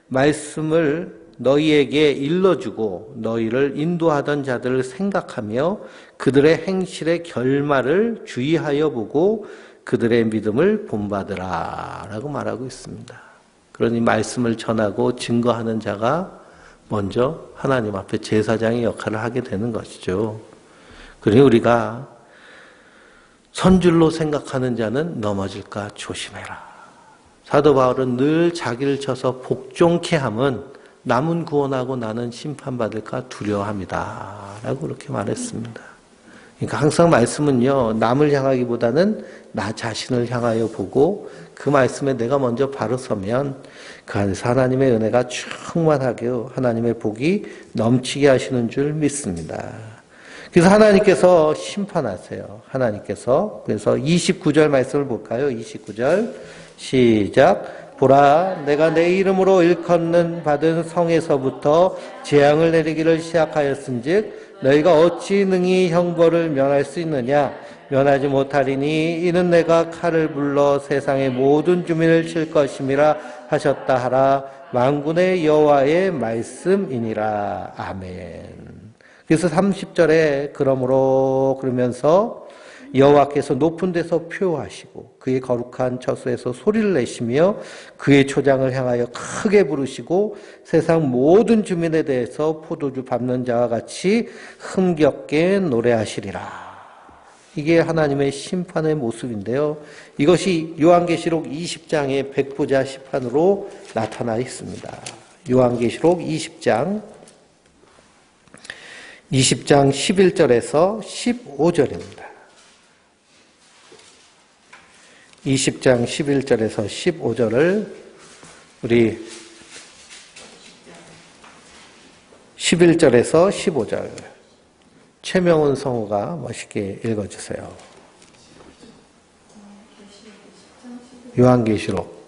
말씀을 너희에게 일러주고 너희를 인도하던 자들을 생각하며 그들의 행실의 결말을 주의하여 보고 그들의 믿음을 본받으라 라고 말하고 있습니다. 그러니 말씀을 전하고 증거하는 자가 먼저 하나님 앞에 제사장의 역할을 하게 되는 것이죠. 그러니 우리가 선줄로 생각하는 자는 넘어질까 조심해라. 사도 바울은 늘 자기를 쳐서 복종케 함은 남은 구원하고 나는 심판받을까 두려워합니다 라고 그렇게 말했습니다. 그러니까 항상 말씀은요, 남을 향하기보다는 나 자신을 향하여 보고 그 말씀에 내가 먼저 바로 서면 그 안에서 하나님의 은혜가 충만하게 하나님의 복이 넘치게 하시는 줄 믿습니다. 그래서 하나님께서 심판하세요. 하나님께서. 그래서 29절 말씀을 볼까요? 29절 시작. 보라, 내가 내 이름으로 일컫는 받은 성에서부터 재앙을 내리기를 시작하였은즉 너희가 어찌 능히 형벌을 면할 수 있느냐? 면하지 못하리니 이는 내가 칼을 불러 세상의 모든 주민을 칠 것임이라 하셨다 하라. 만군의 여호와의 말씀이니라. 아멘. 그래서 30절에 그러면서 여호와께서 높은 데서 표하시고 그의 거룩한 처소에서 소리를 내시며 그의 초장을 향하여 크게 부르시고 세상 모든 주민에 대해서 포도주 밟는 자와 같이 흥겹게 노래하시리라. 이게 하나님의 심판의 모습인데요. 이것이 요한계시록 20장의 백부자 심판으로 나타나 있습니다. 요한계시록 20장 11절에서 15절입니다. 20장 11절에서 15절을 우리 11절에서 15절 최명훈 성우가 멋있게 읽어주세요. 요한계시록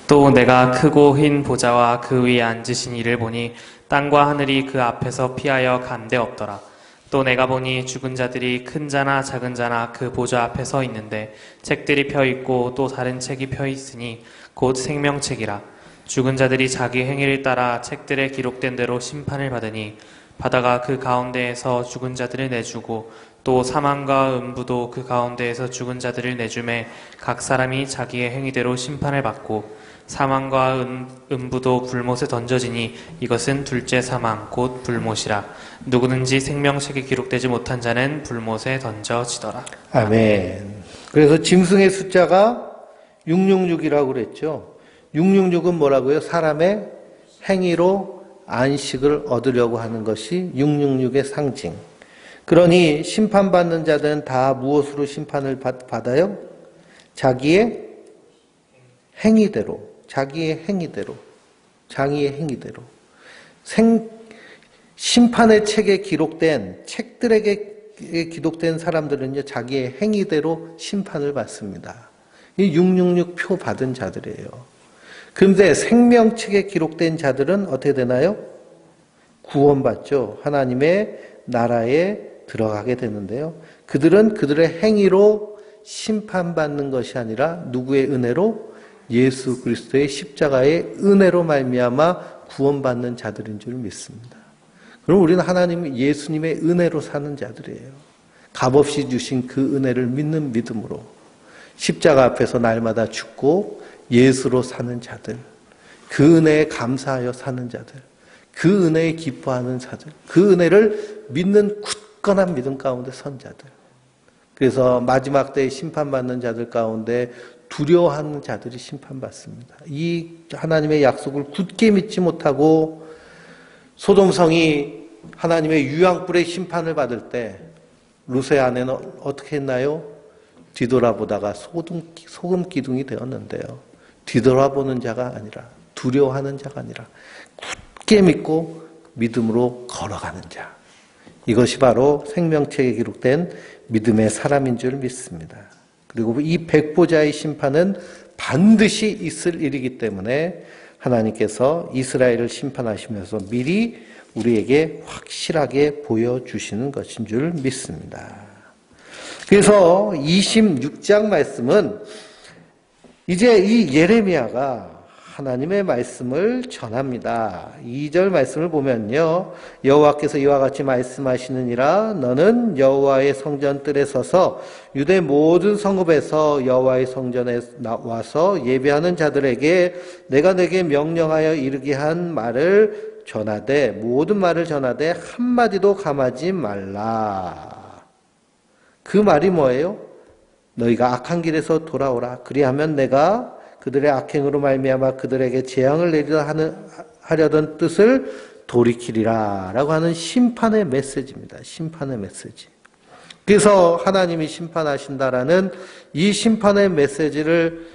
또 내가 크고 흰 보좌와 그 위에 앉으신 이를 보니 땅과 하늘이 그 앞에서 피하여 간데 없더라. 또 내가 보니 죽은 자들이 큰 자나 작은 자나 그 보좌 앞에 서 있는데 책들이 펴 있고 또 다른 책이 펴 있으니 곧 생명책이라. 죽은 자들이 자기 행위를 따라 책들에 기록된 대로 심판을 받으니 바다가 그 가운데에서 죽은 자들을 내주고 또 사망과 음부도 그 가운데에서 죽은 자들을 내주매 각 사람이 자기의 행위대로 심판을 받고 사망과 음부도 불못에 던져지니 이것은 둘째 사망 곧 불못이라. 누구든지 생명책에 기록되지 못한 자는 불못에 던져지더라. 아멘. 그래서 짐승의 숫자가 666이라고 그랬죠. 666은 뭐라고요? 사람의 행위로 안식을 얻으려고 하는 것이 666의 상징. 그러니 심판받는 자들은 다 무엇으로 심판을 받아요? 자기의 행위대로. 자기의 행위대로. 장의의 행위대로. 심판의 책에 기록된 책들에게 기록된 사람들은요, 자기의 행위대로 심판을 받습니다. 이 666 표 받은 자들이에요. 그런데 생명책에 기록된 자들은 어떻게 되나요? 구원받죠. 하나님의 나라에 들어가게 되는데요. 그들은 그들의 행위로 심판받는 것이 아니라 누구의 은혜로? 예수 그리스도의 십자가의 은혜로 말미암아 구원받는 자들인 줄 믿습니다. 그럼 우리는 하나님 예수님의 은혜로 사는 자들이에요. 값없이 주신 그 은혜를 믿는 믿음으로 십자가 앞에서 날마다 죽고 예수로 사는 자들, 그 은혜에 감사하여 사는 자들, 그 은혜에 기뻐하는 자들, 그 은혜를 믿는 굳건한 믿음 가운데 선 자들. 그래서 마지막 때에 심판받는 자들 가운데 두려워하는 자들이 심판받습니다. 이 하나님의 약속을 굳게 믿지 못하고 소돔성이 하나님의 유황불의 심판을 받을 때 루세 아내는 어떻게 했나요? 뒤돌아보다가 소금 기둥이 되었는데요. 뒤돌아보는 자가 아니라, 두려워하는 자가 아니라 굳게 믿고 믿음으로 걸어가는 자. 이것이 바로 생명책에 기록된 믿음의 사람인 줄 믿습니다. 그리고 이 백보자의 심판은 반드시 있을 일이기 때문에 하나님께서 이스라엘을 심판하시면서 미리 우리에게 확실하게 보여주시는 것인 줄 믿습니다. 그래서 26장 말씀은 이제 이 예레미야가 하나님의 말씀을 전합니다. 2절 말씀을 보면요. 여호와께서 이와 같이 말씀하시느니라. 너는 여호와의 성전뜰에 서서 유대 모든 성읍에서 여호와의 성전에 나와서 예배하는 자들에게 내가 내게 명령하여 이르게 한 말을 전하되, 모든 말을 전하되 한마디도 감하지 말라. 그 말이 뭐예요? 너희가 악한 길에서 돌아오라. 그리하면 내가 그들의 악행으로 말미암아 그들에게 재앙을 내리려 하려던 뜻을 돌이키리라 라고 하는 심판의 메시지입니다. 심판의 메시지. 그래서 하나님이 심판하신다라는 이 심판의 메시지를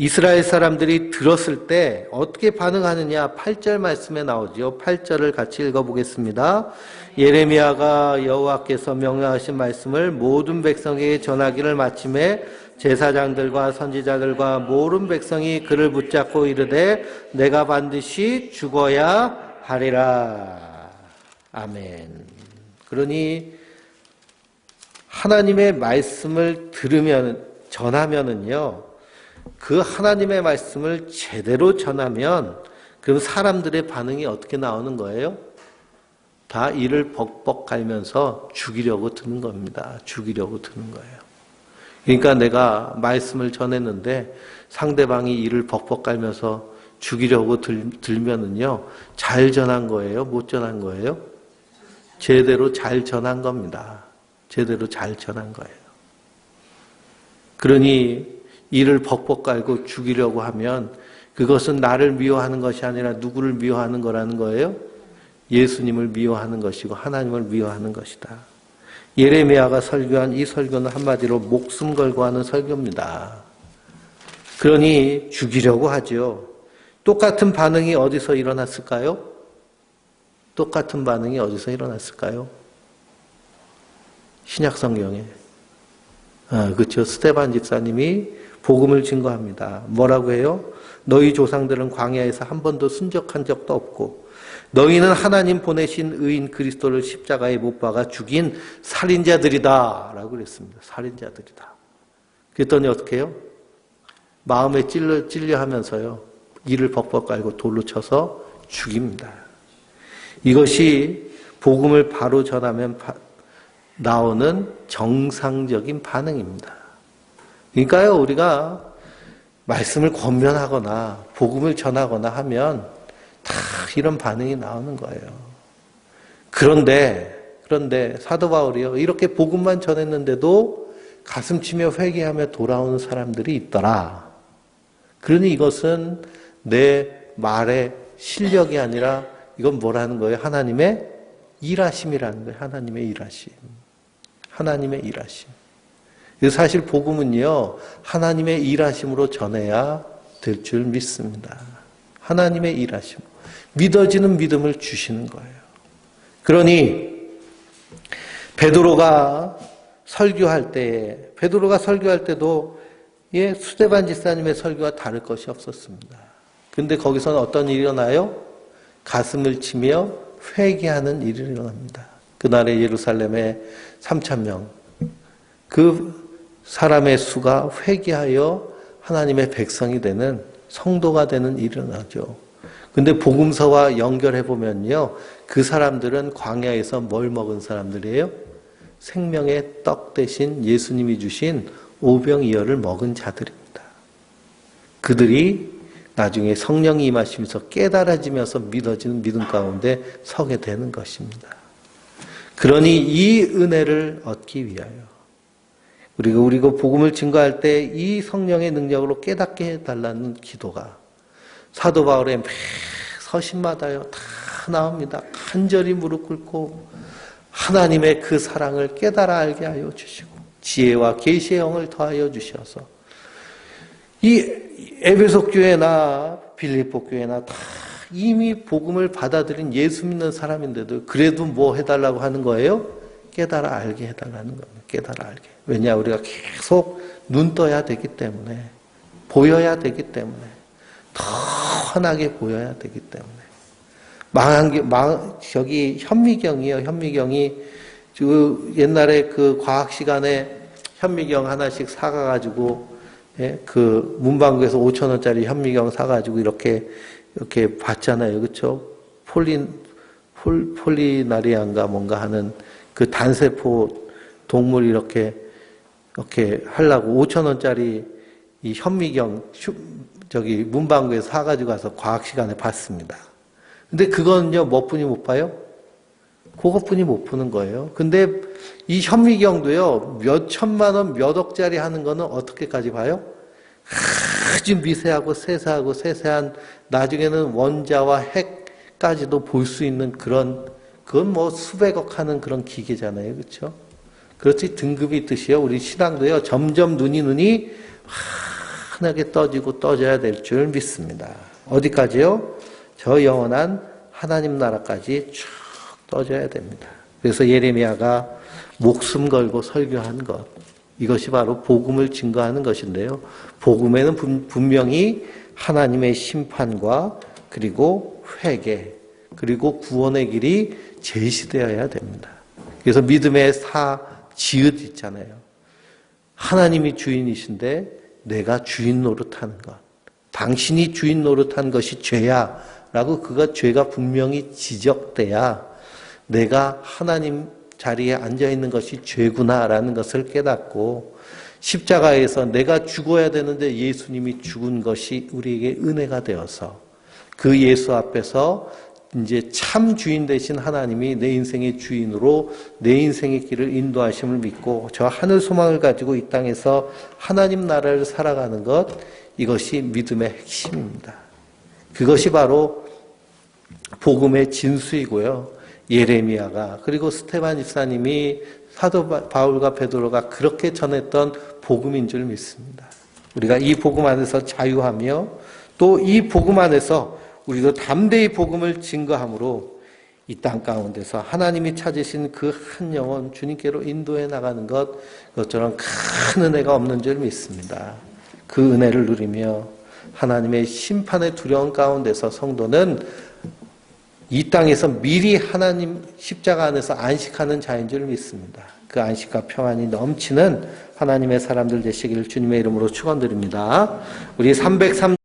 이스라엘 사람들이 들었을 때 어떻게 반응하느냐, 8절 말씀에 나오죠. 8절을 같이 읽어보겠습니다. 예레미야가 여호와께서 명령하신 말씀을 모든 백성에게 전하기를 마침에 제사장들과 선지자들과 모든 백성이 그를 붙잡고 이르되 내가 반드시 죽어야 하리라. 아멘. 그러니 하나님의 말씀을 전하면은요, 그 하나님의 말씀을 제대로 전하면 그럼 사람들의 반응이 어떻게 나오는 거예요? 다 이를 벅벅 갈면서 죽이려고 드는 겁니다. 죽이려고 드는 거예요. 그러니까 내가 말씀을 전했는데 상대방이 이를 벅벅 갈면서 죽이려고 들면은요, 잘 전한 거예요? 못 전한 거예요? 제대로 잘 전한 겁니다. 제대로 잘 전한 거예요. 그러니 이를 벅벅 갈고 죽이려고 하면 그것은 나를 미워하는 것이 아니라 누구를 미워하는 거라는 거예요? 예수님을 미워하는 것이고 하나님을 미워하는 것이다. 예레미야가 설교한 이 설교는 한마디로 목숨 걸고 하는 설교입니다. 그러니 죽이려고 하죠. 똑같은 반응이 어디서 일어났을까요? 똑같은 반응이 어디서 일어났을까요? 신약성경에. 그렇죠. 스데반 집사님이 복음을 증거합니다. 뭐라고 해요? 너희 조상들은 광야에서 한 번도 순적한 적도 없고 너희는 하나님 보내신 의인 그리스도를 십자가에 못 박아 죽인 살인자들이다 라고 그랬습니다. 살인자들이다. 그랬더니 어떻게 해요? 마음에 찔려 하면서요, 이를 벅벅 깔고 돌로 쳐서 죽입니다. 이것이 복음을 바로 전하면 나오는 정상적인 반응입니다. 그러니까요, 우리가 말씀을 권면하거나 복음을 전하거나 하면 다 이런 반응이 나오는 거예요. 그런데 사도 바울이요, 이렇게 복음만 전했는데도 가슴치며 회개하며 돌아오는 사람들이 있더라. 그러니 이것은 내 말의 실력이 아니라 이건 뭐라는 거예요? 하나님의 일하심이라는 거예요. 하나님의 일하심. 하나님의 일하심. 사실 복음은요, 하나님의 일하심으로 전해야 될 줄 믿습니다. 하나님의 일하심. 믿어지는 믿음을 주시는 거예요. 그러니 베드로가 설교할 때도 스데반 집사님의 설교와 다를 것이 없었습니다. 근데 거기서는 어떤 일이 일어나요? 가슴을 치며 회개하는 일이 일어납니다. 그날에 예루살렘에 3,000명, 그 사람의 수가 회개하여 하나님의 백성이 되는, 성도가 되는 일이 일어나죠. 근데 복음서와 연결해 보면요, 그 사람들은 광야에서 뭘 먹은 사람들이에요? 생명의 떡 대신 예수님이 주신 오병이어를 먹은 자들입니다. 그들이 나중에 성령이 임하시면서 깨달아지면서 믿어지는 믿음 가운데 서게 되는 것입니다. 그러니 이 은혜를 얻기 위하여 그리고 우리가 복음을 증거할 때 이 성령의 능력으로 깨닫게 해달라는 기도가 사도 바울의 매 서신마다요 다 나옵니다. 간절히 무릎 꿇고 하나님의 그 사랑을 깨달아 알게 하여 주시고 지혜와 계시의 영을 더하여 주셔서 이 에베소 교회나 빌립보 교회나 다 이미 복음을 받아들인 예수 믿는 사람인데도 그래도 뭐 해달라고 하는 거예요? 깨달아 알게 해달라는 겁니다. 깨달아 알게. 왜냐? 우리가 계속 눈 떠야 되기 때문에, 보여야 되기 때문에, 더 환하게 보여야 되기 때문에. 저기 현미경이요. 현미경이 옛날에 그 과학 시간에 현미경 하나씩 사가가지고 예? 그 문방구에서 5,000원짜리 현미경 사가지고 이렇게 봤잖아요. 그렇죠? 폴리나리안가 뭔가 하는 그 단세포 동물 이렇게 하려고 5,000원짜리 이 현미경 저기 문방구에서 사가지고 가서 과학 시간에 봤습니다. 근데 그건요, 뭐뿐이 못 봐요? 그것뿐이 못 보는 거예요. 근데 이 현미경도요, 몇 천만 원, 몇 억짜리 하는 거는 어떻게까지 봐요? 아주 미세하고 세세한, 나중에는 원자와 핵까지도 볼 수 있는 그건 뭐 수백억 하는 그런 기계잖아요. 그렇죠? 그렇지, 등급이 있듯이요. 우리 신앙도요, 점점 눈이 환하게 떠져야 될 줄 믿습니다. 어디까지요? 저 영원한 하나님 나라까지 쭉 떠져야 됩니다. 그래서 예레미야가 목숨 걸고 설교한 것, 이것이 바로 복음을 증거하는 것인데요. 복음에는 분명히 하나님의 심판과 그리고 회개, 그리고 구원의 길이 제시되어야 됩니다. 그래서 믿음의 지읒 있잖아요. 하나님이 주인이신데 내가 주인 노릇하는 것. 당신이 주인 노릇한 것이 죄야 라고 죄가 분명히 지적돼야 내가 하나님 자리에 앉아있는 것이 죄구나라는 것을 깨닫고 십자가에서 내가 죽어야 되는데 예수님이 죽은 것이 우리에게 은혜가 되어서 그 예수 앞에서 이제 참 주인 되신 하나님이 내 인생의 주인으로 내 인생의 길을 인도하심을 믿고 저 하늘 소망을 가지고 이 땅에서 하나님 나라를 살아가는 것, 이것이 믿음의 핵심입니다. 그것이 바로 복음의 진수이고요. 예레미야가 그리고 스테반 집사님이 사도 바울과 베드로가 그렇게 전했던 복음인 줄 믿습니다. 우리가 이 복음 안에서 자유하며 또 이 복음 안에서 우리도 담대히 복음을 증거함으로 이 땅 가운데서 하나님이 찾으신 그 한 영혼 주님께로 인도해 나가는 그것처럼 큰 은혜가 없는 줄 믿습니다. 그 은혜를 누리며 하나님의 심판의 두려움 가운데서 성도는 이 땅에서 미리 하나님 십자가 안에서 안식하는 자인 줄 믿습니다. 그 안식과 평안이 넘치는 하나님의 사람들 되시기를 주님의 이름으로 축원드립니다. 우리 303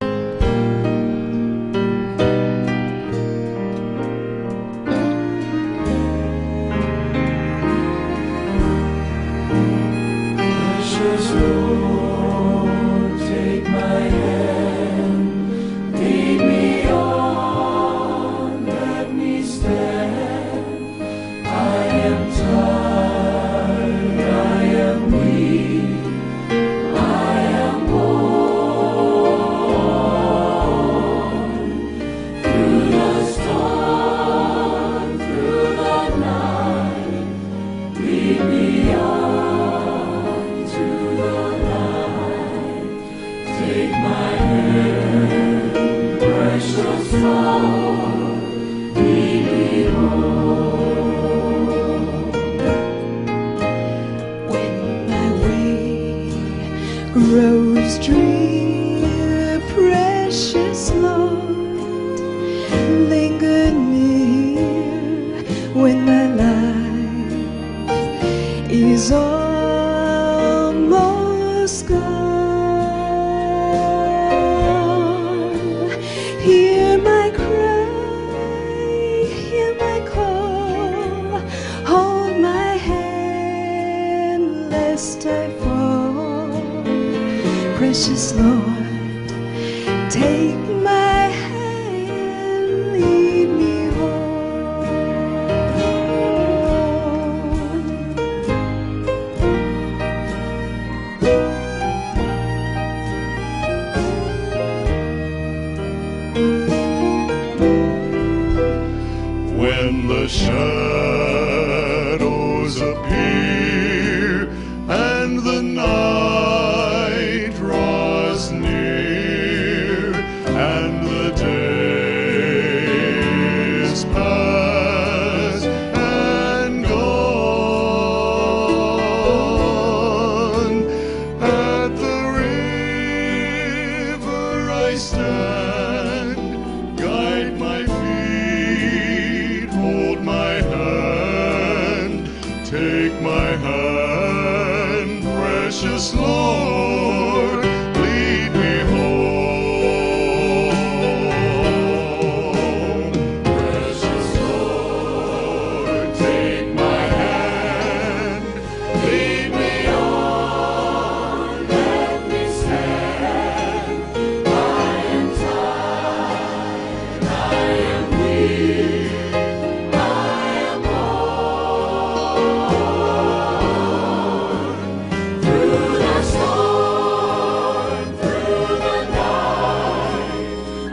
Rose dream, precious Lord, linger near when my life is almost gone. Hear my cry, hear my call, hold my hand lest I fall. Precious Lord, take my hand, lead me home. the shadows appear and the night draws near and the days pass and gone. At the river I stand, guide my feet, hold my hand, take my hand, precious Lord, lead me home. Precious Lord, take my hand, lead me on, let me stand. I am tired, I am weak, I am worn. Through the storm, through the night,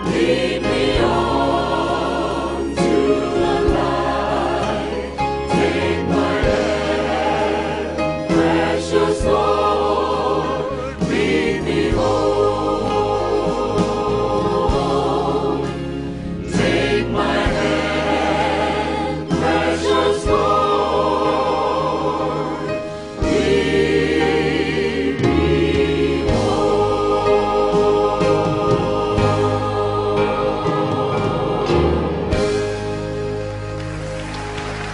lead me on to the light. Take my hand, precious Lord.